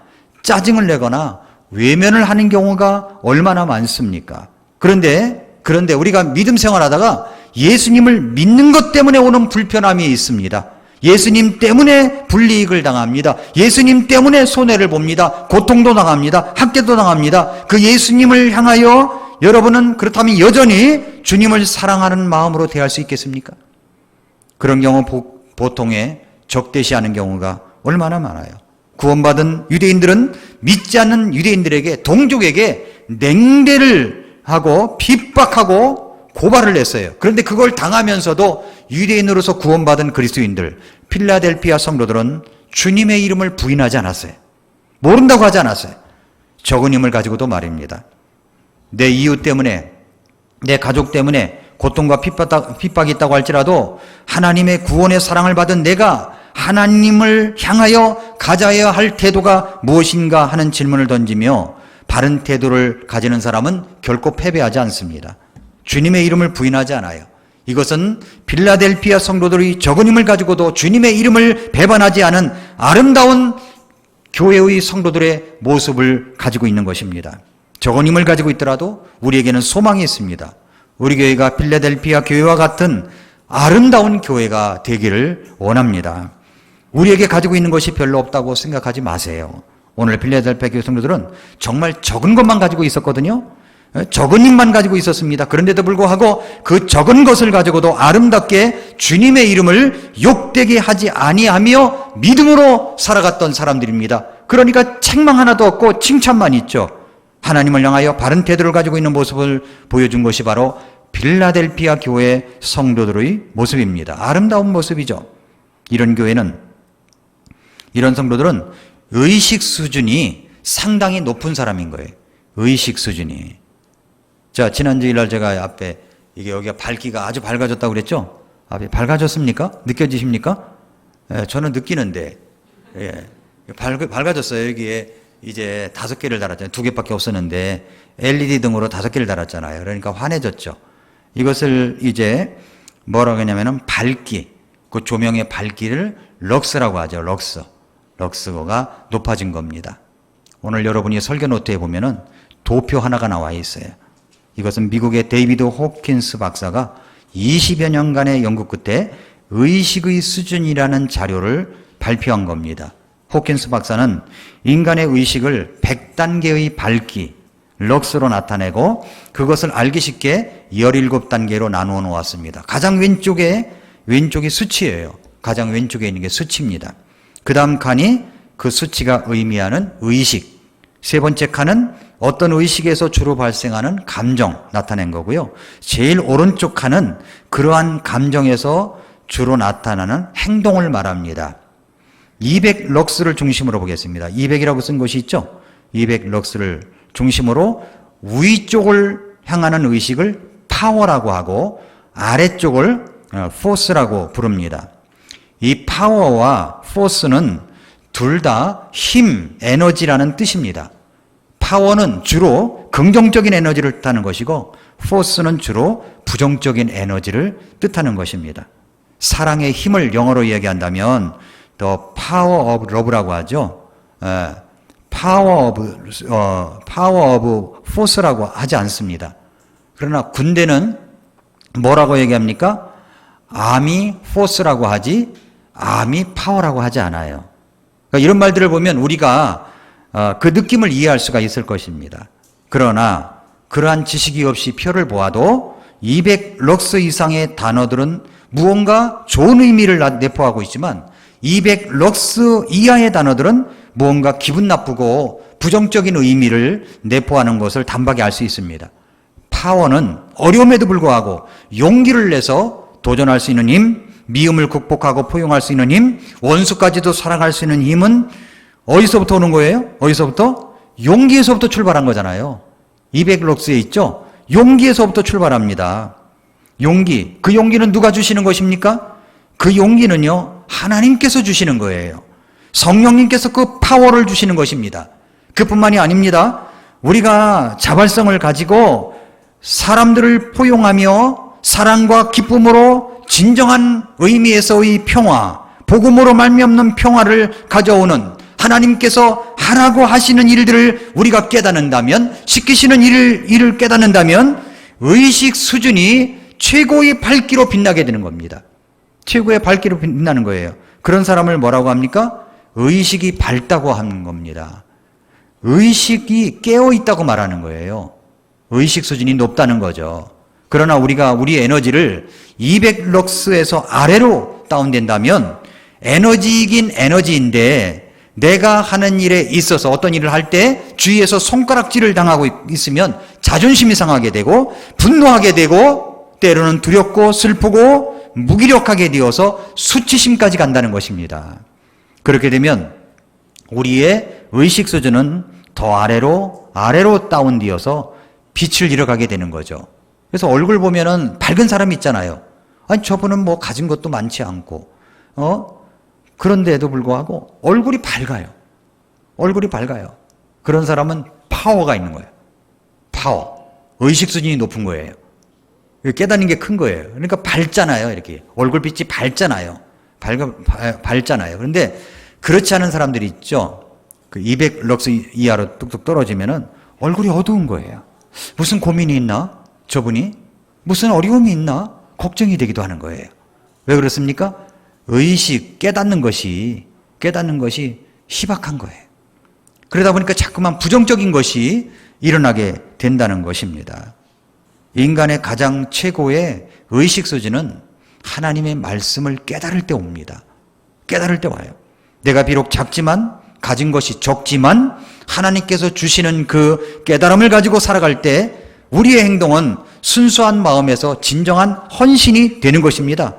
짜증을 내거나 외면을 하는 경우가 얼마나 많습니까? 그런데 우리가 믿음 생활하다가 예수님을 믿는 것 때문에 오는 불편함이 있습니다. 예수님 때문에 불이익을 당합니다. 예수님 때문에 손해를 봅니다. 고통도 당합니다. 학대도 당합니다. 그 예수님을 향하여 여러분은 그렇다면 여전히 주님을 사랑하는 마음으로 대할 수 있겠습니까? 그런 경우 보통의 적대시하는 경우가 얼마나 많아요. 구원받은 유대인들은 믿지 않는 유대인들에게, 동족에게 냉대를 하고 핍박하고 고발을 했어요. 그런데 그걸 당하면서도 유대인으로서 구원받은 그리스도인들, 필라델피아 성도들은 주님의 이름을 부인하지 않았어요. 모른다고 하지 않았어요. 적은 힘을 가지고도 말입니다. 내 이웃 때문에, 내 가족 때문에 고통과 핍박이 있다고 할지라도 하나님의 구원의 사랑을 받은 내가 하나님을 향하여 가져야 할 태도가 무엇인가 하는 질문을 던지며 바른 태도를 가지는 사람은 결코 패배하지 않습니다. 주님의 이름을 부인하지 않아요. 이것은 필라델피아 성도들이 적은 힘을 가지고도 주님의 이름을 배반하지 않은 아름다운 교회의 성도들의 모습을 가지고 있는 것입니다. 적은 힘을 가지고 있더라도 우리에게는 소망이 있습니다. 우리 교회가 필라델피아 교회와 같은 아름다운 교회가 되기를 원합니다. 우리에게 가지고 있는 것이 별로 없다고 생각하지 마세요. 오늘 필라델피아 교회 성도들은 정말 적은 것만 가지고 있었거든요. 적은 힘만 가지고 있었습니다. 그런데도 불구하고 그 적은 것을 가지고도 아름답게 주님의 이름을 욕되게 하지 아니하며 믿음으로 살아갔던 사람들입니다. 그러니까 책망 하나도 없고 칭찬만 있죠. 하나님을 향하여 바른 태도를 가지고 있는 모습을 보여준 것이 바로 필라델피아 교회 성도들의 모습입니다. 아름다운 모습이죠. 이런 교회는, 이런 성도들은 의식 수준이 상당히 높은 사람인 거예요. 의식 수준이. 자, 지난 주일날 제가 앞에 이게 여기가 밝기가 아주 밝아졌다고 그랬죠? 앞에 밝아졌습니까? 느껴지십니까? 예, 저는 느끼는데, 예, 밝아졌어요. 여기에 이제 5개를 달았잖아요. 2개밖에 없었는데 LED 등으로 5개를 달았잖아요. 그러니까 환해졌죠. 이것을 이제 뭐라고 하냐면은 밝기, 그 조명의 밝기를 럭스라고 하죠. 럭스가 높아진 겁니다. 오늘 여러분이 설교 노트에 보면은 도표 하나가 나와 있어요. 이것은 미국의 데이비드 호킨스 박사가 20여 년간의 연구 끝에 의식의 수준이라는 자료를 발표한 겁니다. 호킨스 박사는 인간의 의식을 100단계의 밝기, 럭스로 나타내고 그것을 알기 쉽게 17단계로 나누어 놓았습니다. 가장 왼쪽이 수치예요. 가장 왼쪽에 있는 게 수치입니다. 그 다음 칸이 그 수치가 의미하는 의식. 세 번째 칸은 어떤 의식에서 주로 발생하는 감정 나타낸 거고요. 제일 오른쪽 칸은 그러한 감정에서 주로 나타나는 행동을 말합니다. 200 럭스를 중심으로 보겠습니다. 200이라고 쓴 것이 있죠? 200 럭스를 중심으로 위쪽을 향하는 의식을 파워라고 하고 아래쪽을 포스라고 부릅니다. 이 파워와 포스는 둘 다 힘, 에너지라는 뜻입니다. 파워는 주로 긍정적인 에너지를 뜻하는 것이고 포스는 주로 부정적인 에너지를 뜻하는 것입니다. 사랑의 힘을 영어로 이야기한다면 The power of love라고 하죠. power of force라고 하지 않습니다. 그러나 군대는 뭐라고 얘기합니까? army force라고 하지 army power라고 하지 않아요. 그러니까 이런 말들을 보면 우리가 그 느낌을 이해할 수가 있을 것입니다. 그러나 그러한 지식이 없이 표를 보아도 200 럭스 이상의 단어들은 무언가 좋은 의미를 내포하고 있지만 200 럭스 이하의 단어들은 무언가 기분 나쁘고 부정적인 의미를 내포하는 것을 단박에 알 수 있습니다. 파워는 어려움에도 불구하고 용기를 내서 도전할 수 있는 힘, 미움을 극복하고 포용할 수 있는 힘, 원수까지도 사랑할 수 있는 힘은 어디서부터 오는 거예요? 어디서부터? 용기에서부터 출발한 거잖아요. 200 럭스에 있죠? 용기에서부터 출발합니다. 용기. 그 용기는 누가 주시는 것입니까? 그 용기는요, 하나님께서 주시는 거예요. 성령님께서 그 파워를 주시는 것입니다. 그뿐만이 아닙니다. 우리가 자발성을 가지고 사람들을 포용하며 사랑과 기쁨으로 진정한 의미에서의 평화, 복음으로 말미암는 평화를 가져오는 하나님께서 하라고 하시는 일들을 우리가 깨닫는다면, 시키시는 일을 깨닫는다면 의식 수준이 최고의 밝기로 빛나게 되는 겁니다. 최고의 밝기로 빛나는 거예요. 그런 사람을 뭐라고 합니까? 의식이 밝다고 하는 겁니다. 의식이 깨어있다고 말하는 거예요. 의식 수준이 높다는 거죠. 그러나 우리가 우리 에너지를 200 럭스에서 아래로 다운된다면 에너지이긴 에너지인데 내가 하는 일에 있어서 어떤 일을 할 때 주위에서 손가락질을 당하고 있으면 자존심이 상하게 되고 분노하게 되고 때로는 두렵고 슬프고 무기력하게 되어서 수치심까지 간다는 것입니다. 그렇게 되면 우리의 의식 수준은 더 아래로 다운되어서 빛을 잃어가게 되는 거죠. 그래서 얼굴 보면은 밝은 사람 있잖아요. 아니 저분은 뭐 가진 것도 많지 않고 그런데도 불구하고 얼굴이 밝아요. 얼굴이 밝아요. 그런 사람은 파워가 있는 거예요. 파워. 의식 수준이 높은 거예요. 깨닫는 게 큰 거예요. 그러니까 밝잖아요. 이렇게 얼굴빛이 밝잖아요. 밝잖아요. 그런데 그렇지 않은 사람들이 있죠. 그 200럭스 이하로 뚝뚝 떨어지면은 얼굴이 어두운 거예요. 무슨 고민이 있나? 저분이 무슨 어려움이 있나? 걱정이 되기도 하는 거예요. 왜 그렇습니까? 의식, 깨닫는 것이 희박한 거예요. 그러다 보니까 자꾸만 부정적인 것이 일어나게 된다는 것입니다. 인간의 가장 최고의 의식 수준은 하나님의 말씀을 깨달을 때 옵니다. 깨달을 때 와요. 내가 비록 작지만 가진 것이 적지만 하나님께서 주시는 그 깨달음을 가지고 살아갈 때 우리의 행동은 순수한 마음에서 진정한 헌신이 되는 것입니다.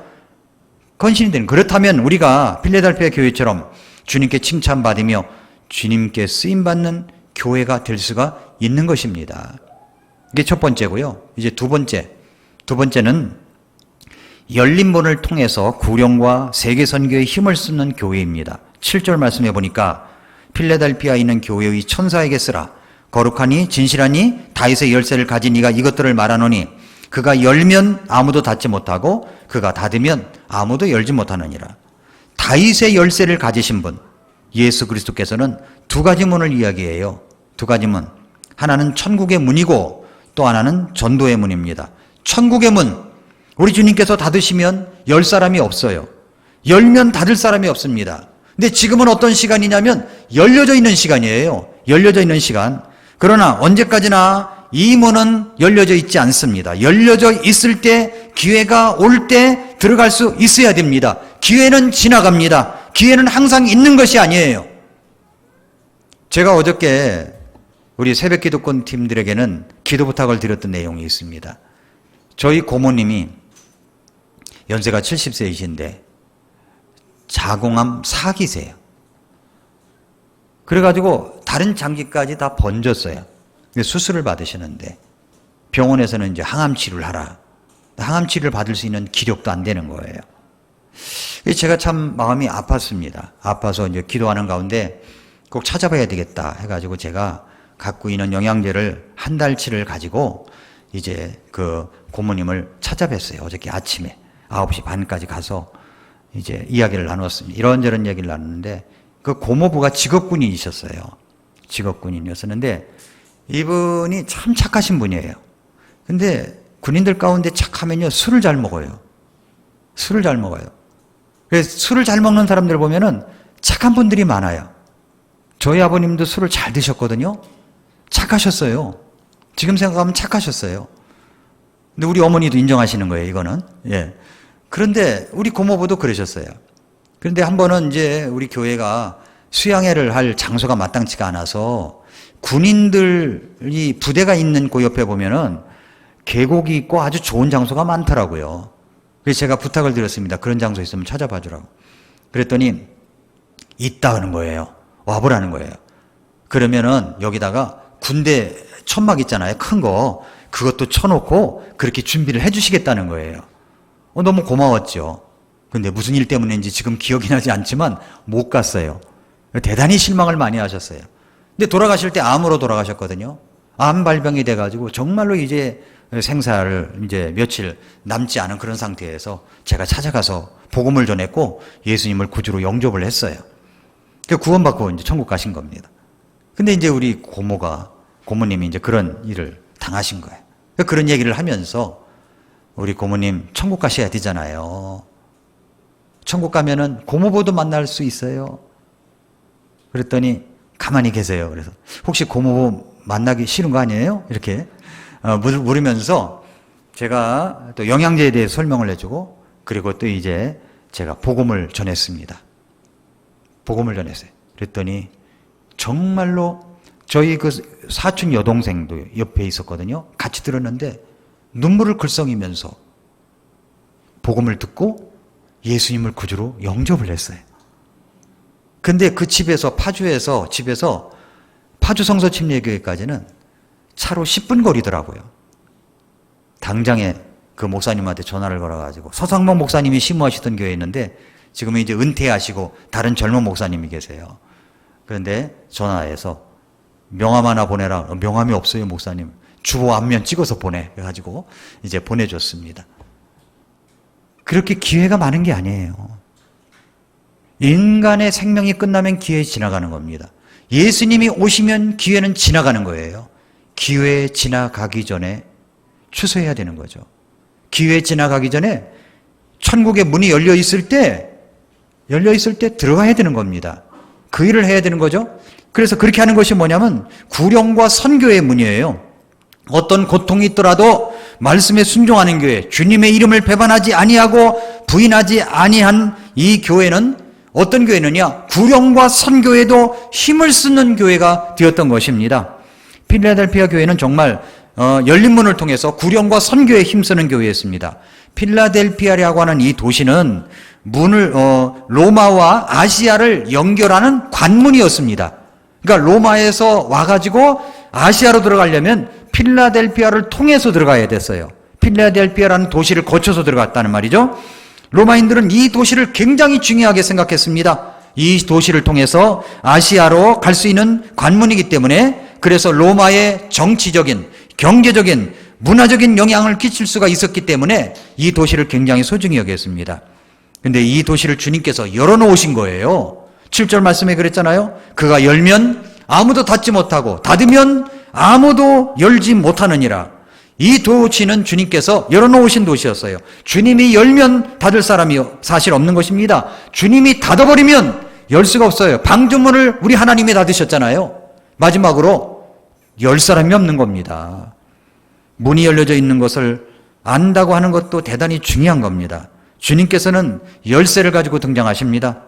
헌신이 되는. 그렇다면 우리가 필라델피아 교회처럼 주님께 칭찬받으며 주님께 쓰임받는 교회가 될 수가 있는 것입니다. 이게 첫 번째고요. 이제 두 번째는 열린 문을 통해서 구령과 세계 선교에 힘을 쓰는 교회입니다. 7절 말씀해 보니까 필라델피아에 있는 교회의 천사에게 쓰라. 거룩하니 진실하니 다윗의 열쇠를 가진 이가 이것들을 말하노니 그가 열면 아무도 닫지 못하고 그가 닫으면 아무도 열지 못하느니라. 다윗의 열쇠를 가지신 분 예수 그리스도께서는 두 가지 문을 이야기해요. 두 가지 문. 하나는 천국의 문이고 또 하나는 전도의 문입니다. 천국의 문. 우리 주님께서 닫으시면 열 사람이 없어요. 열면 닫을 사람이 없습니다. 근데 지금은 어떤 시간이냐면 열려져 있는 시간이에요. 열려져 있는 시간. 그러나 언제까지나 이 문은 열려져 있지 않습니다. 열려져 있을 때 기회가 올 때 들어갈 수 있어야 됩니다. 기회는 지나갑니다. 기회는 항상 있는 것이 아니에요. 제가 어저께 우리 새벽 기도권 팀들에게는 기도 부탁을 드렸던 내용이 있습니다. 저희 고모님이 연세가 70세이신데 자궁암 4기세요. 그래가지고 다른 장기까지 다 번졌어요. 수술을 받으시는데 병원에서는 이제 항암 치료를 하라. 항암 치료를 받을 수 있는 기력도 안 되는 거예요. 제가 참 마음이 아팠습니다. 아파서 이제 기도하는 가운데 꼭 찾아봐야 되겠다 해가지고 제가 갖고 있는 영양제를 한 달치를 가지고 이제 그 고모님을 찾아뵀어요. 어저께 아침에 9시 반까지 가서 이제 이야기를 나눴습니다. 이런저런 얘기를 나눴는데 그 고모부가 직업군인이셨어요. 직업군인이었었는데 이분이 참 착하신 분이에요. 근데 군인들 가운데 착하면요 술을 잘 먹어요. 술을 잘 먹어요. 그래서 술을 잘 먹는 사람들 보면은 착한 분들이 많아요. 저희 아버님도 술을 잘 드셨거든요. 착하셨어요. 지금 생각하면 착하셨어요. 근데 우리 어머니도 인정하시는 거예요, 이거는. 예. 그런데 우리 고모부도 그러셨어요. 그런데 한 번은 이제 우리 교회가 수양회를 할 장소가 마땅치가 않아서 군인들이 부대가 있는 그 옆에 보면은 계곡이 있고 아주 좋은 장소가 많더라고요. 그래서 제가 부탁을 드렸습니다. 그런 장소 있으면 찾아봐 주라고. 그랬더니 있다는 거예요. 와보라는 거예요. 그러면은 여기다가 군대 천막 있잖아요. 큰 거. 그것도 쳐놓고 그렇게 준비를 해주시겠다는 거예요. 너무 고마웠죠. 근데 무슨 일 때문인지 지금 기억이 나지 않지만 못 갔어요. 대단히 실망을 많이 하셨어요. 근데 돌아가실 때 암으로 돌아가셨거든요. 암 발병이 돼가지고 정말로 이제 생사를 이제 며칠 남지 않은 그런 상태에서 제가 찾아가서 복음을 전했고 예수님을 구주로 영접을 했어요. 구원받고 이제 천국 가신 겁니다. 근데 이제 우리 고모님이 이제 그런 일을 당하신 거예요. 그런 얘기를 하면서 우리 고모님 천국 가셔야 되잖아요. 천국 가면은 고모부도 만날 수 있어요. 그랬더니 가만히 계세요. 그래서 혹시 고모부 만나기 싫은 거 아니에요? 이렇게 물으면서 제가 또 영양제에 대해 설명을 해주고 그리고 또 이제 제가 복음을 전했습니다. 복음을 전했어요. 그랬더니 정말로 저희 그 사촌 여동생도 옆에 있었거든요. 같이 들었는데 눈물을 글썽이면서 복음을 듣고 예수님을 구주로 영접을 했어요. 근데 그 집에서 집에서 파주 성서침례교회까지는 차로 10분 거리더라고요. 당장에 그 목사님한테 전화를 걸어가지고, 서상목 목사님이 심무하시던 교회에 있는데 지금은 이제 은퇴하시고 다른 젊은 목사님이 계세요. 그런데 전화해서 명함 하나 보내라. 명함이 없어요, 목사님. 주보 앞면 찍어서 보내. 그래가지고 이제 보내줬습니다. 그렇게 기회가 많은 게 아니에요. 인간의 생명이 끝나면 기회 지나가는 겁니다. 예수님이 오시면 기회는 지나가는 거예요. 기회 지나가기 전에 취소해야 되는 거죠. 기회 지나가기 전에 천국의 문이 열려 있을 때 들어가야 되는 겁니다. 그 일을 해야 되는 거죠. 그래서 그렇게 하는 것이 뭐냐면 구령과 선교의 문이에요. 어떤 고통이 있더라도 말씀에 순종하는 교회, 주님의 이름을 배반하지 아니하고 부인하지 아니한 이 교회는 어떤 교회느냐? 구령과 선교에도 힘을 쓰는 교회가 되었던 것입니다. 필라델피아 교회는 정말 열린 문을 통해서 구령과 선교에 힘쓰는 교회였습니다. 필라델피아라고 하는 이 도시는 로마와 아시아를 연결하는 관문이었습니다. 그러니까 로마에서 와가지고 아시아로 들어가려면 필라델피아를 통해서 들어가야 됐어요. 필라델피아라는 도시를 거쳐서 들어갔다는 말이죠. 로마인들은 이 도시를 굉장히 중요하게 생각했습니다. 이 도시를 통해서 아시아로 갈 수 있는 관문이기 때문에, 그래서 로마의 정치적인, 경제적인, 문화적인 영향을 끼칠 수가 있었기 때문에 이 도시를 굉장히 소중히 여겼습니다. 근데 이 도시를 주님께서 열어놓으신 거예요. 7절 말씀에 그랬잖아요. 그가 열면 아무도 닫지 못하고 닫으면 아무도 열지 못하느니라. 이 도시는 주님께서 열어놓으신 도시였어요. 주님이 열면 닫을 사람이 사실 없는 것입니다. 주님이 닫아버리면 열 수가 없어요. 방주문을 우리 하나님이 닫으셨잖아요. 마지막으로 열 사람이 없는 겁니다. 문이 열려져 있는 것을 안다고 하는 것도 대단히 중요한 겁니다. 주님께서는 열쇠를 가지고 등장하십니다.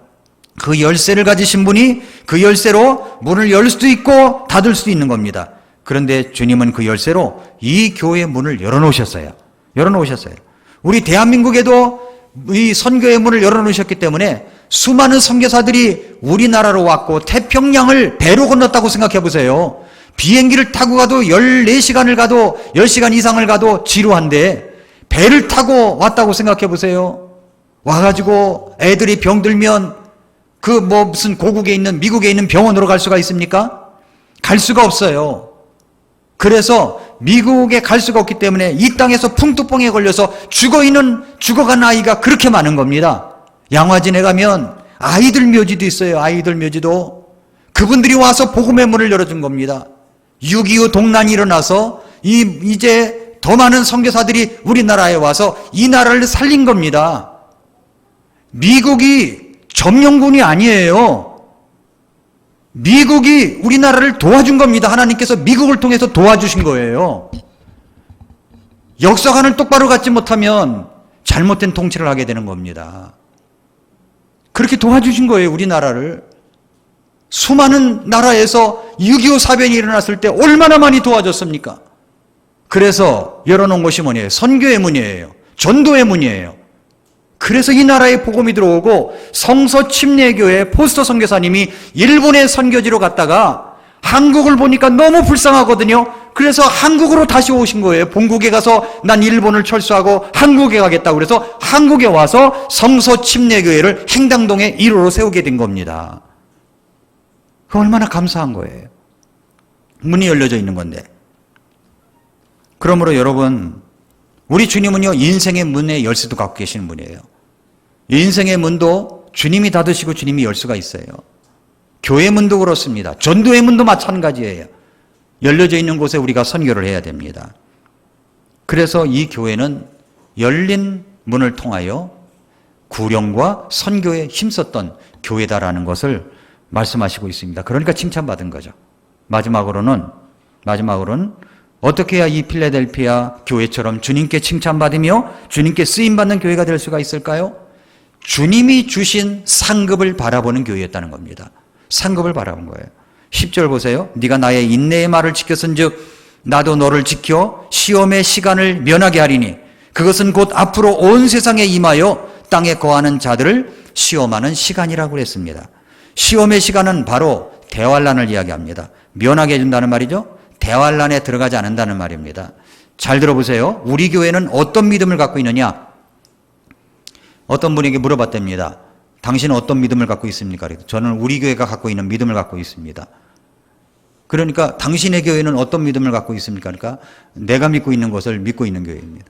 그 열쇠를 가지신 분이 그 열쇠로 문을 열 수도 있고 닫을 수도 있는 겁니다. 그런데 주님은 그 열쇠로 이 교회의 문을 열어놓으셨어요. 우리 대한민국에도 이 선교의 문을 열어놓으셨기 때문에 수많은 선교사들이 우리나라로 왔고 태평양을 배로 건넜다고 생각해 보세요. 비행기를 타고 가도 14시간을 가도 10시간 이상을 가도 지루한데 배를 타고 왔다고 생각해 보세요. 와가지고 애들이 병들면 무슨 고국에 있는, 미국에 있는 병원으로 갈 수가 있습니까? 갈 수가 없어요. 그래서 미국에 갈 수가 없기 때문에 이 땅에서 풍토병에 걸려서 죽어간 아이가 그렇게 많은 겁니다. 양화진에 가면 아이들 묘지도 있어요. 아이들 묘지도. 그분들이 와서 복음의 문을 열어준 겁니다. 6.25 동란이 일어나서 이제 더 많은 선교사들이 우리나라에 와서 이 나라를 살린 겁니다. 미국이 점령군이 아니에요. 미국이 우리나라를 도와준 겁니다. 하나님께서 미국을 통해서 도와주신 거예요. 역사관을 똑바로 갖지 못하면 잘못된 통치를 하게 되는 겁니다. 그렇게 도와주신 거예요, 우리나라를. 수많은 나라에서 6.25 사변이 일어났을 때 얼마나 많이 도와줬습니까? 그래서 열어놓은 것이 뭐냐면 선교의 문이에요. 전도의 문이에요. 그래서 이 나라에 복음이 들어오고 성서침례교회 포스터 선교사님이 일본의 선교지로 갔다가 한국을 보니까 너무 불쌍하거든요. 그래서 한국으로 다시 오신 거예요. 본국에 가서 난 일본을 철수하고 한국에 가겠다고 그래서 한국에 와서 성서침례교회를 행당동에 1호로 세우게 된 겁니다. 그 얼마나 감사한 거예요. 문이 열려져 있는 건데. 그러므로 여러분, 우리 주님은요, 인생의 문의 열쇠도 갖고 계시는 분이에요. 인생의 문도 주님이 닫으시고 주님이 열 수가 있어요. 교회 문도 그렇습니다. 전도의 문도 마찬가지예요. 열려져 있는 곳에 우리가 선교를 해야 됩니다. 그래서 이 교회는 열린 문을 통하여 구령과 선교에 힘썼던 교회다라는 것을 말씀하시고 있습니다. 그러니까 칭찬받은 거죠. 마지막으로는 어떻게 해야 이 필라델피아 교회처럼 주님께 칭찬받으며 주님께 쓰임받는 교회가 될 수가 있을까요? 주님이 주신 상급을 바라보는 교회였다는 겁니다. 상급을 바라본 거예요. 10절 보세요. 네가 나의 인내의 말을 지켰은즉 나도 너를 지켜 시험의 시간을 면하게 하리니 그것은 곧 앞으로 온 세상에 임하여 땅에 거하는 자들을 시험하는 시간이라고 그랬습니다. 시험의 시간은 바로 대환란을 이야기합니다. 면하게 해준다는 말이죠. 대환란에 들어가지 않는다는 말입니다. 잘 들어보세요. 우리 교회는 어떤 믿음을 갖고 있느냐? 어떤 분에게 물어봤답니다. 당신은 어떤 믿음을 갖고 있습니까? 저는 우리 교회가 갖고 있는 믿음을 갖고 있습니다. 그러니까 당신의 교회는 어떤 믿음을 갖고 있습니까? 그러니까 내가 믿고 있는 것을 믿고 있는 교회입니다.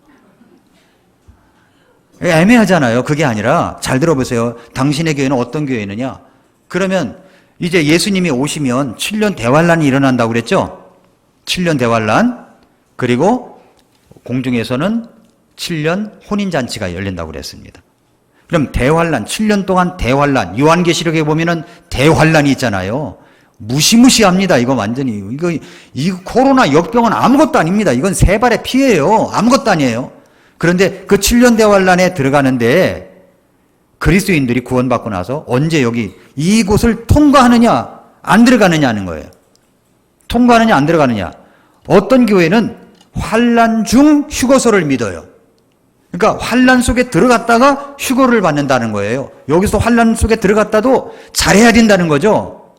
애매하잖아요. 그게 아니라 잘 들어보세요. 당신의 교회는 어떤 교회느냐? 그러면 이제 예수님이 오시면 7년 대환란이 일어난다고 그랬죠? 7년 대환란, 그리고 공중에서는 7년 혼인잔치가 열린다고 그랬습니다. 그럼 대환란, 7년 동안 대환란, 요한계시록에 보면은 대환란이 있잖아요. 무시무시합니다. 이거 완전히. 이거 코로나 역병은 아무것도 아닙니다. 이건 세 발의 피예요. 아무것도 아니에요. 그런데 그 7년 대환란에 들어가는데 그리스도인들이 구원받고 나서 언제 여기 이곳을 통과하느냐, 안 들어가느냐 하는 거예요. 통과하느냐, 안 들어가느냐. 어떤 교회는 환란 중 휴거소를 믿어요. 그러니까 환란 속에 들어갔다가 휴거를 받는다는 거예요. 여기서 환란 속에 들어갔다도 잘해야 된다는 거죠.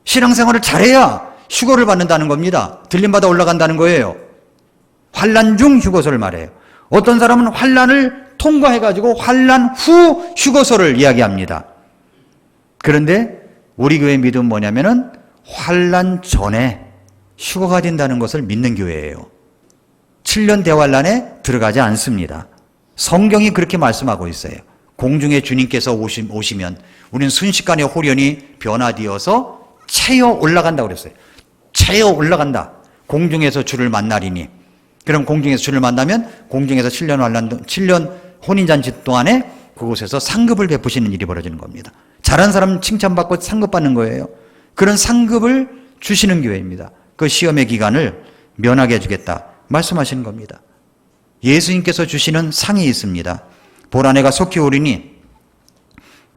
신앙생활을 잘해야 휴거를 받는다는 겁니다. 들림받아 올라간다는 거예요. 환란 중 휴거소를 말해요. 어떤 사람은 환란을 통과해가지고 환란 후 휴거소를 이야기합니다. 그런데 우리 교회의 믿음은 뭐냐면은 환란 전에 휴거가 된다는 것을 믿는 교회예요. 7년 대환란에 들어가지 않습니다. 성경이 그렇게 말씀하고 있어요. 공중에 주님께서 오시면 우리는 순식간에 호련히 변화되어서 채어 올라간다고 그랬어요. 채어 올라간다. 공중에서 주를 만나리니. 그럼 공중에서 주를 만나면 공중에서 7년 환란, 7년 혼인잔치 동안에 그곳에서 상급을 베푸시는 일이 벌어지는 겁니다. 잘한 사람 칭찬받고 상급 받는 거예요. 그런 상급을 주시는 교회입니다. 그 시험의 기간을 면하게 해주겠다 말씀하시는 겁니다. 예수님께서 주시는 상이 있습니다. 보라 내가 속히 오리니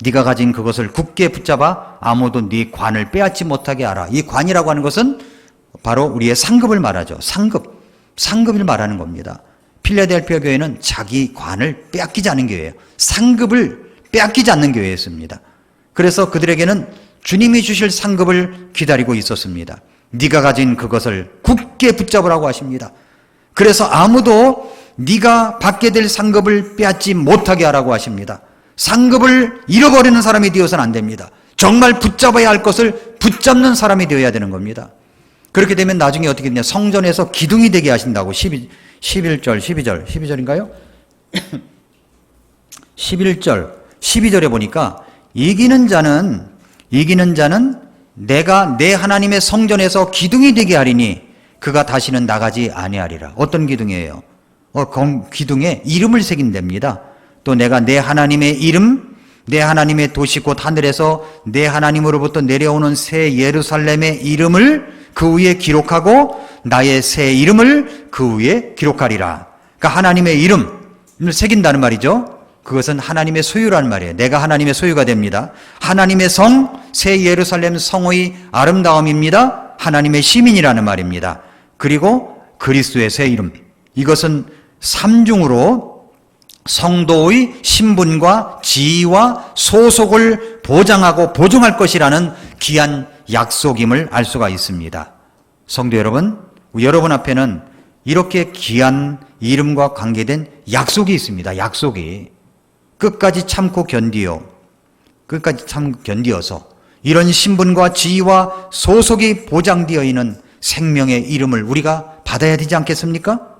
네가 가진 그것을 굳게 붙잡아 아무도 네 관을 빼앗지 못하게 하라. 이 관이라고 하는 것은 바로 우리의 상급을 말하죠. 상급을 말하는 겁니다. 필라델피아 교회는 자기 관을 빼앗기지 않는 교회예요. 상급을 빼앗기지 않는 교회였습니다. 그래서 그들에게는 주님이 주실 상급을 기다리고 있었습니다. 네가 가진 그것을 굳게 붙잡으라고 하십니다. 그래서 아무도 네가 받게 될 상급을 빼앗지 못하게 하라고 하십니다. 상급을 잃어버리는 사람이 되어서는 안 됩니다. 정말 붙잡아야 할 것을 붙잡는 사람이 되어야 되는 겁니다. 그렇게 되면 나중에 어떻게 되냐. 성전에서 기둥이 되게 하신다고 12절인가요? 11절, 12절에 보니까 이기는 자는 내가 내 하나님의 성전에서 기둥이 되게 하리니 그가 다시는 나가지 아니하리라. 어떤 기둥이에요? 기둥에 이름을 새긴답니다. 또 내가 내 하나님의 이름, 내 하나님의 도시 곧 하늘에서 내 하나님으로부터 내려오는 새 예루살렘의 이름을 그 위에 기록하고 나의 새 이름을 그 위에 기록하리라. 그러니까 하나님의 이름을 새긴다는 말이죠. 그것은 하나님의 소유라는 말이에요. 내가 하나님의 소유가 됩니다. 하나님의 성, 새 예루살렘 성의 아름다움입니다. 하나님의 시민이라는 말입니다. 그리고 그리스도의 새 이름. 이것은 삼중으로 성도의 신분과 지위와 소속을 보장하고 보증할 것이라는 귀한 약속임을 알 수가 있습니다. 성도 여러분, 여러분 앞에는 이렇게 귀한 이름과 관계된 약속이 있습니다. 약속이. 끝까지 참고 견디어서 이런 신분과 지위와 소속이 보장되어 있는 생명의 이름을 우리가 받아야 되지 않겠습니까?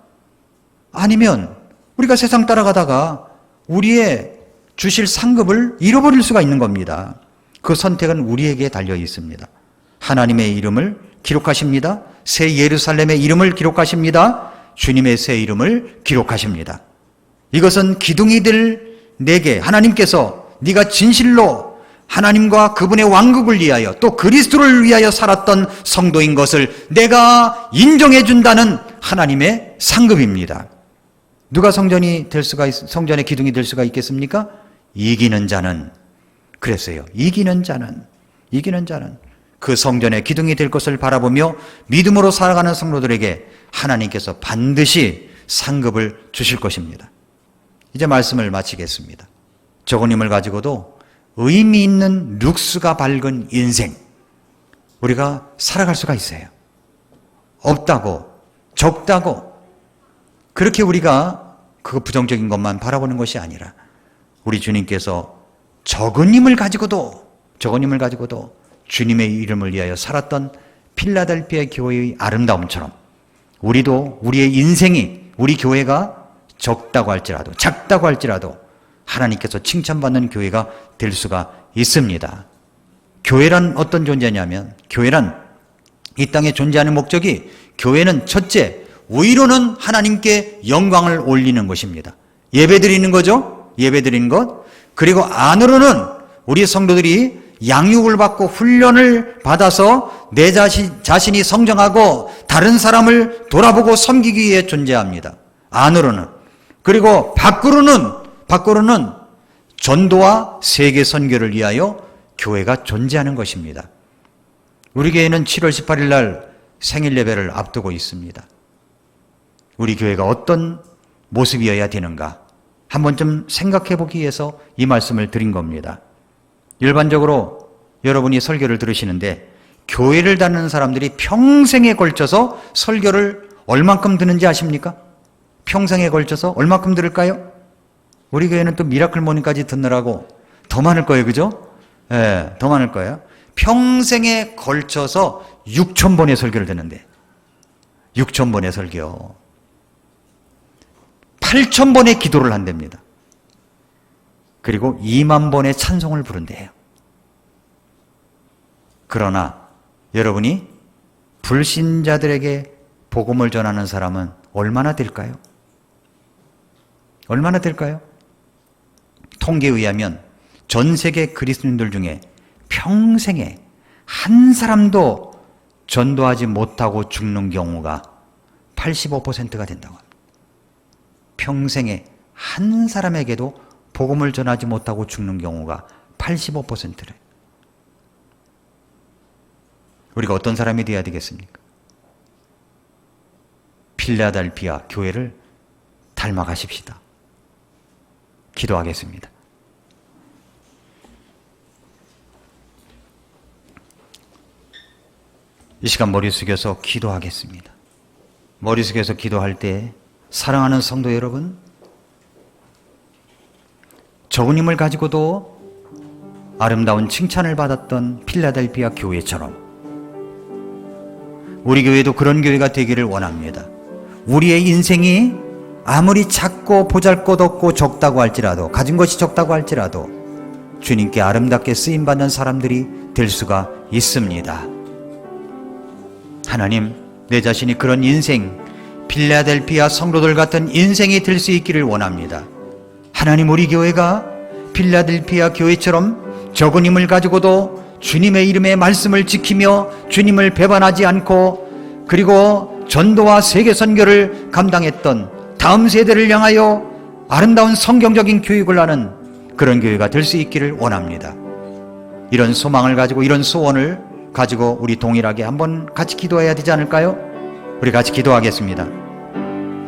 아니면 우리가 세상 따라가다가 우리의 주실 상급을 잃어버릴 수가 있는 겁니다. 그 선택은 우리에게 달려 있습니다. 하나님의 이름을 기록하십니다. 새 예루살렘의 이름을 기록하십니다. 주님의 새 이름을 기록하십니다. 이것은 기둥이들 내게 하나님께서 네가 진실로 하나님과 그분의 왕국을 위하여 또 그리스도를 위하여 살았던 성도인 것을 내가 인정해 준다는 하나님의 상급입니다. 누가 성전의 기둥이 될 수가 있겠습니까? 이기는 자는 그랬어요. 이기는 자는 그 성전의 기둥이 될 것을 바라보며 믿음으로 살아가는 성도들에게 하나님께서 반드시 상급을 주실 것입니다. 이제 말씀을 마치겠습니다. 적은 힘을 가지고도 의미 있는 룩스가 밝은 인생, 우리가 살아갈 수가 있어요. 없다고, 적다고, 그렇게 우리가 그 부정적인 것만 바라보는 것이 아니라 우리 주님께서 적은 힘을 가지고도 주님의 이름을 위하여 살았던 필라델피아 교회의 아름다움처럼 우리도 우리의 인생이, 우리 교회가 적다고 할지라도, 작다고 할지라도 하나님께서 칭찬받는 교회가 될 수가 있습니다. 교회란 어떤 존재냐면, 교회란 이 땅에 존재하는 목적이, 교회는 첫째, 위로는 하나님께 영광을 올리는 것입니다. 예배드리는 거죠. 예배드리는 것. 그리고 안으로는 우리 성도들이 양육을 받고 훈련을 받아서 내 자신이 성장하고 다른 사람을 돌아보고 섬기기 위해 존재합니다. 안으로는. 그리고 밖으로는 전도와 세계 선교를 위하여 교회가 존재하는 것입니다. 우리 교회는 7월 18일 날 생일 예배를 앞두고 있습니다. 우리 교회가 어떤 모습이어야 되는가 한 번쯤 생각해 보기 위해서 이 말씀을 드린 겁니다. 일반적으로 여러분이 설교를 들으시는데 교회를 다니는 사람들이 평생에 걸쳐서 설교를 얼만큼 듣는지 아십니까? 평생에 걸쳐서 얼만큼 들을까요? 우리 교회는 또 미라클 모닝까지 듣느라고 더 많을 거예요. 그죠? 예, 더 많을 거예요. 평생에 걸쳐서 6,000번의 설교를 듣는데 6,000번의 설교, 8,000번의 기도를 한답니다. 그리고 2만 번의 찬송을 부른대요. 그러나 여러분이 불신자들에게 복음을 전하는 사람은 얼마나 될까요? 얼마나 될까요? 통계에 의하면 전 세계 그리스도인들 중에 평생에 한 사람도 전도하지 못하고 죽는 경우가 85%가 된다고 합니다. 평생에 한 사람에게도 복음을 전하지 못하고 죽는 경우가 85%래. 우리가 어떤 사람이 되어야 되겠습니까? 필라델피아 교회를 닮아가십시다. 기도하겠습니다. 이 시간 머리 숙여서 기도하겠습니다. 머리 숙여서 기도할 때 사랑하는 성도 여러분, 적은 힘을 가지고도 아름다운 칭찬을 받았던 필라델피아 교회처럼 우리 교회도 그런 교회가 되기를 원합니다. 우리의 인생이 아무리 작고 보잘것없고 적다고 할지라도, 가진 것이 적다고 할지라도 주님께 아름답게 쓰임받는 사람들이 될 수가 있습니다. 하나님, 내 자신이 그런 인생, 필라델피아 성도들 같은 인생이 될 수 있기를 원합니다. 하나님, 우리 교회가 필라델피아 교회처럼 적은 힘을 가지고도 주님의 이름의 말씀을 지키며 주님을 배반하지 않고 그리고 전도와 세계 선교를 감당했던 다음 세대를 향하여 아름다운 성경적인 교육을 하는 그런 교회가 될 수 있기를 원합니다. 이런 소망을 가지고, 이런 소원을 가지고 우리 동일하게 한번 같이 기도해야 되지 않을까요? 우리 같이 기도하겠습니다.